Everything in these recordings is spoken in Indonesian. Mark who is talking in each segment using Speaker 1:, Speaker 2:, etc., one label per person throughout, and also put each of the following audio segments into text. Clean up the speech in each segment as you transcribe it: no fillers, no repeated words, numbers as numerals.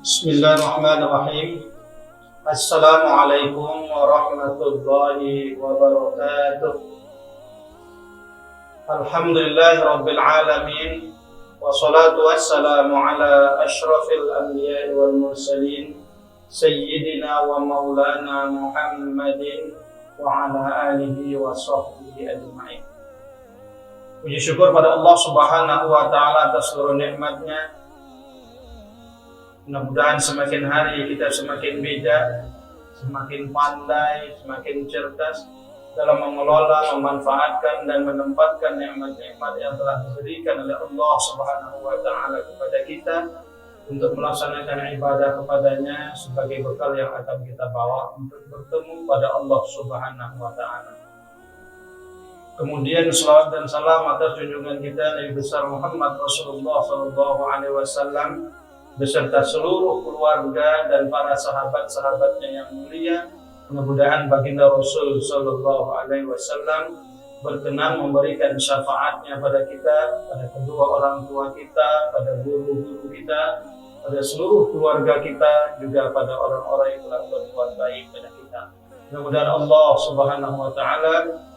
Speaker 1: Bismillahirrahmanirrahim. Assalamualaikum warahmatullahi wabarakatuh. Alhamdulillahi rabbil alamin. Wassalatu wassalamu ala ashrafil anbiya'i wal mursalin Sayyidina wa maulana Muhammadin wa ala alihi wa sahbihi ajma'in. Puji syukur pada Allah subhanahu wa ta'ala atas seluruh nikmatnya. Mudah-mudahan semakin hari kita semakin bijak, semakin pandai, semakin cerdas dalam mengelola, memanfaatkan dan menempatkan nikmat-nikmat yang telah diberikan oleh Allah Subhanahu wa taala kepada kita untuk melaksanakan ibadah kepadanya sebagai bekal yang akan kita bawa untuk bertemu pada Allah Subhanahu wa taala. Kemudian salawat dan salam atas junjungan kita Nabi besar Muhammad Rasulullah sallallahu alaihi wasallam beserta seluruh keluarga dan para sahabat-sahabatnya yang mulia. Mudah-mudahan baginda Rasul sallallahu alaihi wasallam berkenan memberikan syafaatnya pada kita, pada kedua orang tua kita, pada guru-guru kita, pada seluruh keluarga kita, juga pada orang-orang yang telah berbuat baik pada kita. Mudah-mudahan Allah Subhanahu wa taala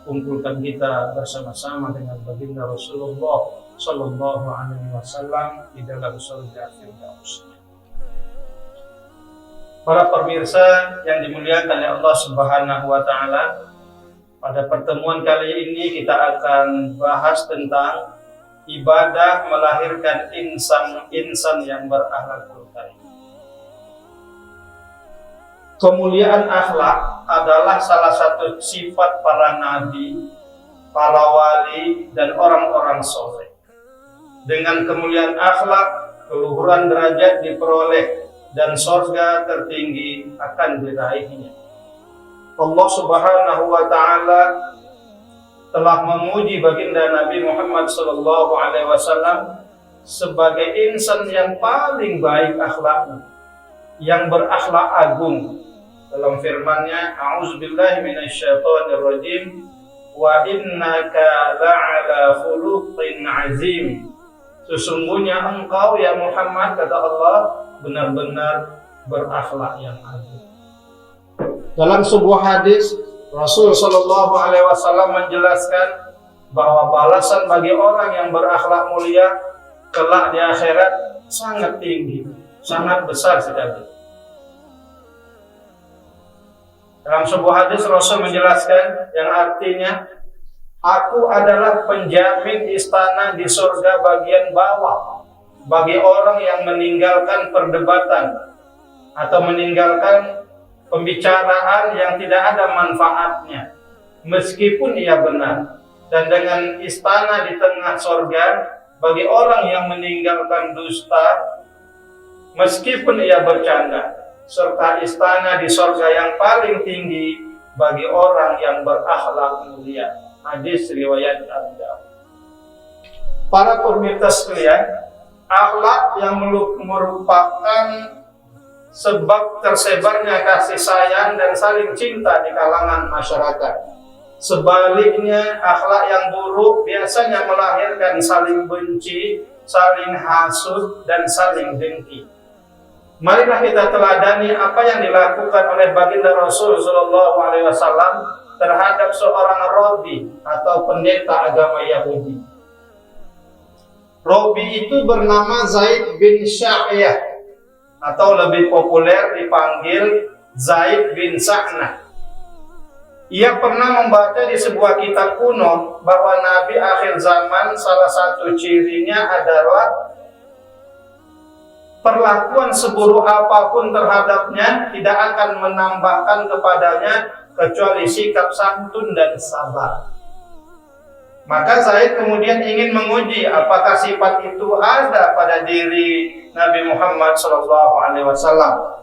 Speaker 1: kumpulkan kita bersama-sama dengan baginda Rasulullah sallallahu alaihi wasallam di dalam surga Firdaus. Para pemirsa yang dimuliakan oleh Allah Subhanahu wa taala, pada pertemuan kali ini kita akan bahas tentang ibadah melahirkan insan yang berakhlakul karim. Kemuliaan akhlak adalah salah satu sifat para nabi, para wali dan orang-orang soleh. Dengan kemuliaan akhlak, keluhuran derajat diperoleh dan surga tertinggi akan diraihnya. Allah Subhanahu wa taala telah memuji baginda Nabi Muhammad sallallahu alaihi wasallam sebagai insan yang paling baik akhlaknya, yang berakhlak agung. Dalam firman-Nya, a'udzubillahi minasyaitonirrajim, wa innaka la'ala khuluqin azim. Sesungguhnya engkau ya Muhammad, kata Allah, benar-benar berakhlak yang agung. Dalam sebuah hadis, Rasul sallallahu alaihi wasallam menjelaskan bahwa balasan bagi orang yang berakhlak mulia kelak di akhirat sangat tinggi, sangat besar sekali. Dalam sebuah hadis Rasul menjelaskan yang artinya, aku adalah penjamin istana di surga bagian bawah bagi orang yang meninggalkan perdebatan atau meninggalkan pembicaraan yang tidak ada manfaatnya meskipun ia benar, dan dengan istana di tengah surga bagi orang yang meninggalkan dusta meskipun ia bercanda, serta istana di surga yang paling tinggi bagi orang yang berakhlak mulia. Hadis riwayat Abu Dawud. Para pemirsa sekalian, akhlak yang merupakan sebab tersebarnya kasih sayang dan saling cinta di kalangan masyarakat. Sebaliknya, akhlak yang buruk biasanya melahirkan saling benci, saling hasud, dan saling dengki. Marilah kita teladani apa yang dilakukan oleh baginda Rasul sallallahu alaihi wasallam terhadap seorang rabi atau pendeta agama Yahudi. Rabi itu bernama Zaid bin Sya'yah atau lebih populer dipanggil Zaid bin Sa'nah. Ia pernah membaca di sebuah kitab kuno bahwa Nabi akhir zaman salah satu cirinya adalah perlakuan seburuk apapun terhadapnya tidak akan menambahkan kepadanya kecuali sikap santun dan sabar. Maka Zaid kemudian ingin menguji apakah sifat itu ada pada diri Nabi Muhammad SAW.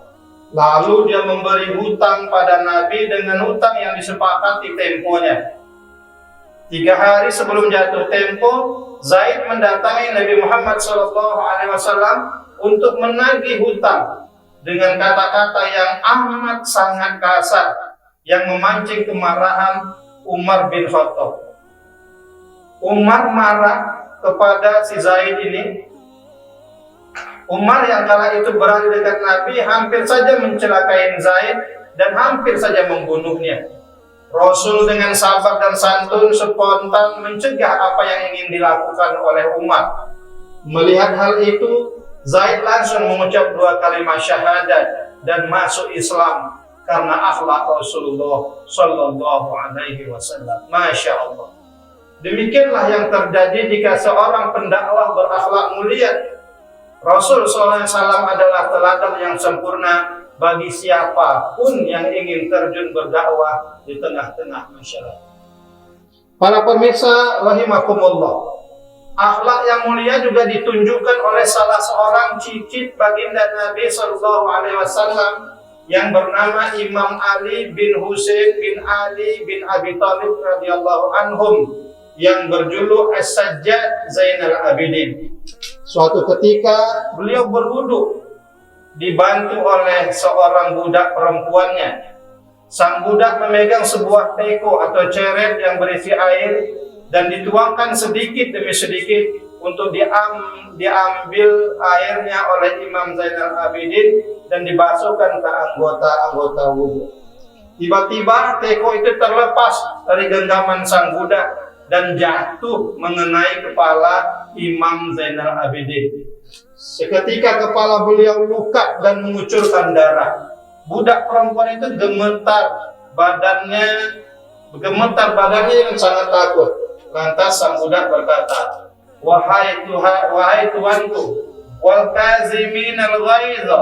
Speaker 1: Lalu dia memberi hutang pada Nabi dengan hutang yang disepakati temponya. 3 hari sebelum jatuh tempo, Zaid mendatangi Nabi Muhammad SAW untuk menagih hutang dengan kata-kata yang amat sangat kasar yang memancing kemarahan Umar bin Khattab. Umar marah kepada si Zaid ini Umar yang kala itu berada dekat Nabi hampir saja mencelakai Zaid dan hampir saja membunuhnya. Rasul dengan sabar dan santun spontan mencegah apa yang ingin dilakukan oleh Umar. Melihat hal itu, Zaid langsung mengucap 2 kalimat syahadat dan masuk Islam karena akhlak Rasulullah Sallallahu Alaihi Wasallam. Masya Allah. Demikianlah yang terjadi jika seorang pendakwah berakhlak mulia. Rasul SAW adalah teladan yang sempurna bagi siapapun yang ingin terjun berdakwah di tengah-tengah masyarakat. Para pemirsa rahimakumullah, akhlak yang mulia juga ditunjukkan oleh salah seorang cicit baginda Nabi SAW yang bernama Imam Ali bin Husain bin Ali bin Abi Thalib radhiyallahu anhum yang berjuluk As-Sajjad Zainal Abidin. Suatu ketika beliau berwudu dibantu oleh seorang budak perempuannya. Sang budak memegang sebuah teko atau ceret yang berisi air dan dituangkan sedikit demi sedikit untuk diambil airnya oleh Imam Zainal Abidin dan dibasuhkan ke anggota-anggota wudu. Tiba-tiba teko itu terlepas dari genggaman sang budak dan jatuh mengenai kepala Imam Zainal Abidin. Seketika kepala beliau luka dan mengucurkan darah. Budak perempuan itu gemetar badannya yang sangat takut. Lantas sang budak berkata, wahai Tuanku, wal kaziminal ghaiza.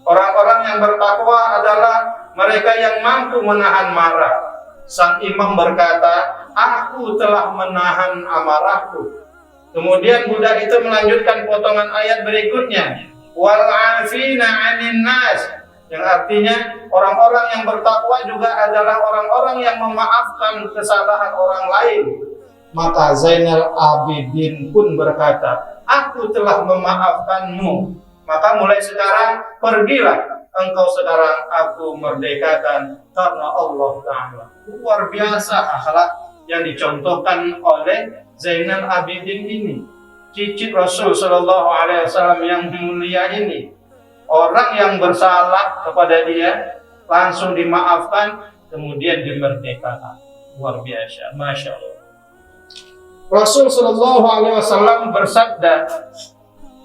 Speaker 1: Orang-orang yang bertakwa adalah mereka yang mampu menahan marah. Sang imam berkata, aku telah menahan amarahku. Kemudian budak itu melanjutkan potongan ayat berikutnya, wal 'afina 'anil nas, yang artinya orang-orang yang bertakwa juga adalah orang-orang yang memaafkan kesalahan orang lain. Maka Zainal Abidin pun berkata, aku telah memaafkanmu. Maka mulai sekarang pergilah engkau, sekarang aku merdekakan karena Allah Ta'ala. Luar biasa akhlak yang dicontohkan oleh Zainal Abidin ini, cicit Rasul Sallallahu Alaihi Wasallam yang mulia ini. Orang yang bersalah kepada dia langsung dimaafkan, kemudian dimerdekakan. Luar biasa, Masya Allah. Rasul Sallallahu Alaihi Wasallam bersabda,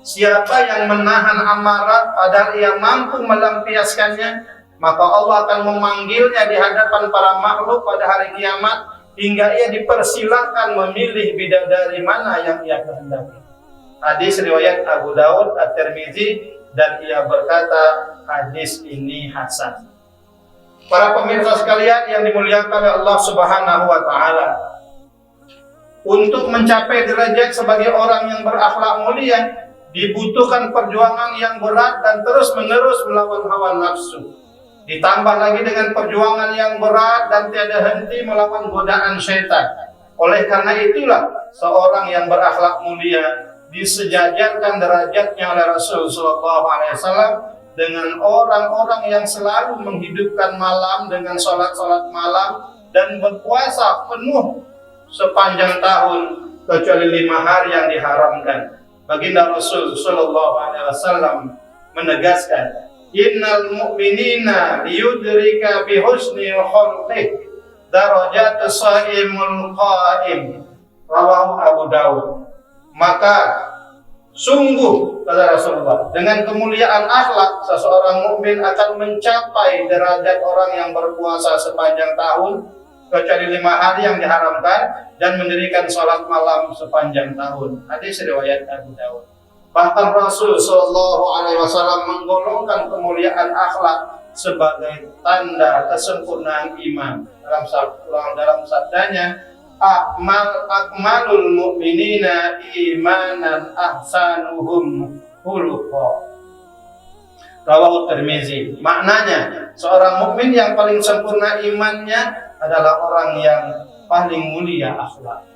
Speaker 1: siapa yang menahan amarah padahal ia mampu melampiaskannya, maka Allah akan memanggilnya di hadapan para makhluk pada hari kiamat hingga ia dipersilakan memilih bidadari mana yang ia kehendaki. Hadis riwayat Abu Daud, At-Tirmizi, dan ia berkata hadis ini hasan. Para pemirsa sekalian yang dimuliakan oleh Allah Subhanahu wa Ta'ala, untuk mencapai derajat sebagai orang yang berakhlak mulia dibutuhkan perjuangan yang berat dan terus-menerus melawan hawa nafsu. Ditambah lagi dengan perjuangan yang berat dan tiada henti melawan godaan syaitan. Oleh karena itulah seorang yang berakhlak mulia disejajarkan derajatnya oleh Rasul Sallallahu Alaihi Wasallam dengan orang-orang yang selalu menghidupkan malam dengan sholat-sholat malam dan berpuasa penuh sepanjang tahun kecuali 5 hari yang diharamkan. Baginda Rasul Sallallahu Alaihi Wasallam menegaskan, innal mu'minina liyudrika bihusni khulqih darajat shaimul qaim. Rawahu Abu Daud. Maka sungguh, kata Rasulullah, dengan kemuliaan akhlak seseorang mukmin akan mencapai derajat orang yang berpuasa sepanjang tahun kecuali 5 hari yang diharamkan dan mendirikan sholat malam sepanjang tahun. Hadis riwayat Abu Daud. Bahkan Rasul Sallallahu Alaihi Wasallam menggolongkan kemuliaan akhlak sebagai tanda kesempurnaan iman. Dalam sabdanya, akmalul mu'minina imanan ahsanuhum khuluqa. Rawahu Tirmizi. Maknanya, seorang mukmin yang paling sempurna imannya adalah orang yang paling mulia akhlak.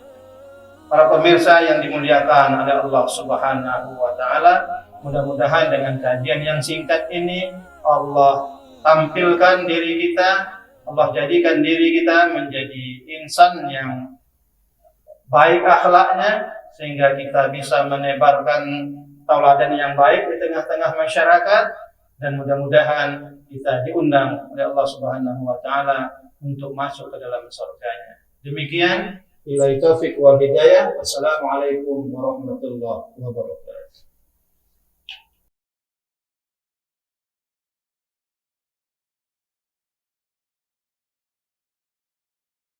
Speaker 1: Para pemirsa yang dimuliakan oleh Allah Subhanahu wa Ta'ala, mudah-mudahan dengan kajian yang singkat ini Allah tampilkan diri kita, Allah jadikan diri kita menjadi insan yang baik akhlaknya, sehingga kita bisa menebarkan tauladan yang baik di tengah-tengah masyarakat, dan mudah-mudahan kita diundang oleh Allah Subhanahu wa taala untuk masuk ke dalam surganya. Demikian, billahi taufiq wal hidayah. Wassalamualaikum warahmatullahi wabarakatuh.